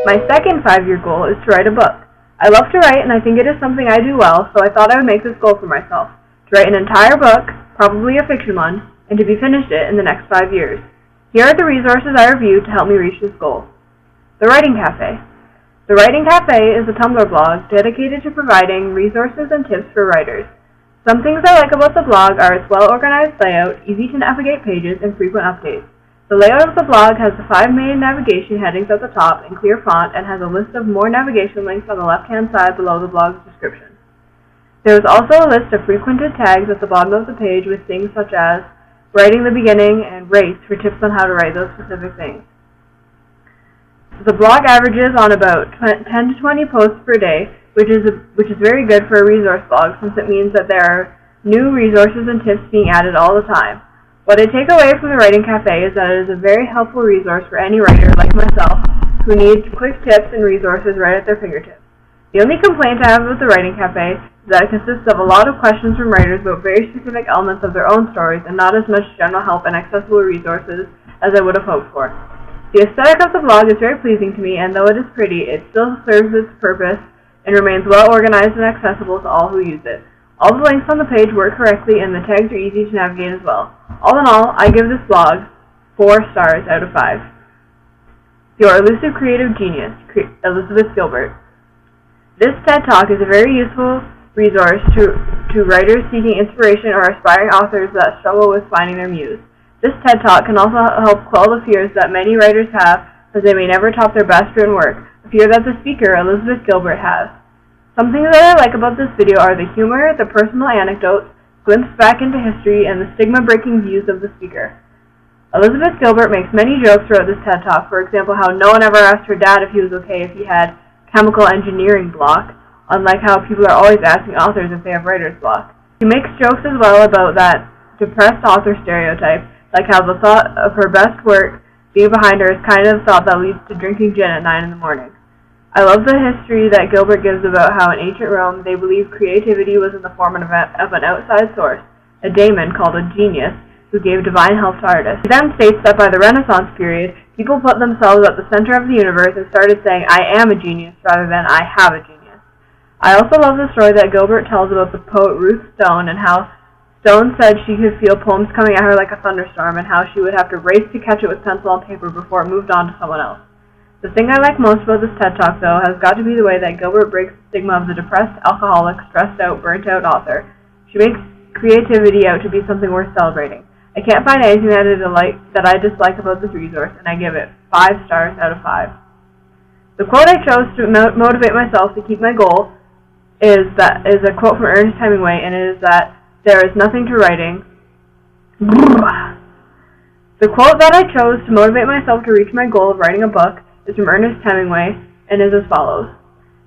My second 5-year goal is to write a book. I love to write, and I think it is something I do well, so I thought I would make this goal for myself, to write an entire book, probably a fiction one, and to be finished it in the next 5 years. Here are the resources I reviewed to help me reach this goal. The Writing Cafe. The Writing Cafe is a Tumblr blog dedicated to providing resources and tips for writers. Some things I like about the blog are its well-organized layout, easy to navigate pages, and frequent updates. The layout of the blog has the 5 main navigation headings at the top in clear font and has a list of more navigation links on the left-hand side below the blog's description. There is also a list of frequented tags at the bottom of the page with things such as writing the beginning and race for tips on how to write those specific things. The blog averages on about 10 to 20 posts per day, which is very good for a resource blog since it means that there are new resources and tips being added all the time. What I take away from the Writing Cafe is that it is a very helpful resource for any writer like myself who needs quick tips and resources right at their fingertips. The only complaint I have with the Writing Cafe is that it consists of a lot of questions from writers about very specific elements of their own stories and not as much general help and accessible resources as I would have hoped for. The aesthetic of the blog is very pleasing to me, and though it is pretty, it still serves its purpose and remains well organized and accessible to all who use it. All the links on the page work correctly, and the tags are easy to navigate as well. All in all, I give this blog 4 stars out of 5. Your Elusive Creative Genius, Elizabeth Gilbert. This TED Talk is a very useful resource to writers seeking inspiration or aspiring authors that struggle with finding their muse. This TED Talk can also help quell the fears that many writers have as they may never top their best written work, a fear that the speaker, Elizabeth Gilbert, has. Something that I like about this video are the humor, the personal anecdotes, glimpses back into history, and the stigma-breaking views of the speaker. Elizabeth Gilbert makes many jokes throughout this TED Talk, for example how no one ever asked her dad if he was okay if he had chemical engineering block, unlike how people are always asking authors if they have writer's block. She makes jokes as well about that depressed author stereotype, like how the thought of her best work being behind her is kind of thought that leads to drinking gin at 9 in the morning. I love the history that Gilbert gives about how in ancient Rome they believed creativity was in the form of an outside source, a daemon called a genius, who gave divine help to artists. He then states that by the Renaissance period, people put themselves at the center of the universe and started saying, I am a genius, rather than I have a genius. I also love the story that Gilbert tells about the poet Ruth Stone and how Stone said she could feel poems coming at her like a thunderstorm and how she would have to race to catch it with pencil and paper before it moved on to someone else. The thing I like most about this TED Talk, though, has got to be the way that Gilbert breaks the stigma of the depressed, alcoholic, stressed-out, burnt-out author. She makes creativity out to be something worth celebrating. I can't find anything that I dislike about this resource, and I give it 5 stars out of 5. The quote I chose to motivate myself to keep my goal is a quote from Ernest Hemingway, and it is that there is nothing to writing. The quote that I chose to motivate myself to reach my goal of writing a book is from Ernest Hemingway, and is as follows.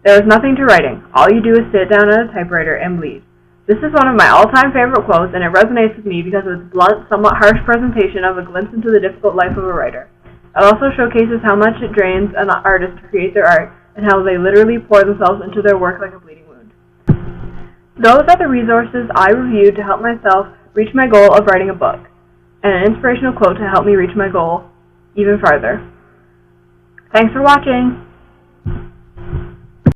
There is nothing to writing. All you do is sit down at a typewriter and bleed. This is one of my all-time favorite quotes, and it resonates with me because of its blunt, somewhat harsh presentation of a glimpse into the difficult life of a writer. It also showcases how much it drains an artist to create their art, and how they literally pour themselves into their work like a bleeding wound. Those are the resources I reviewed to help myself reach my goal of writing a book, and an inspirational quote to help me reach my goal even farther. Thanks for watching!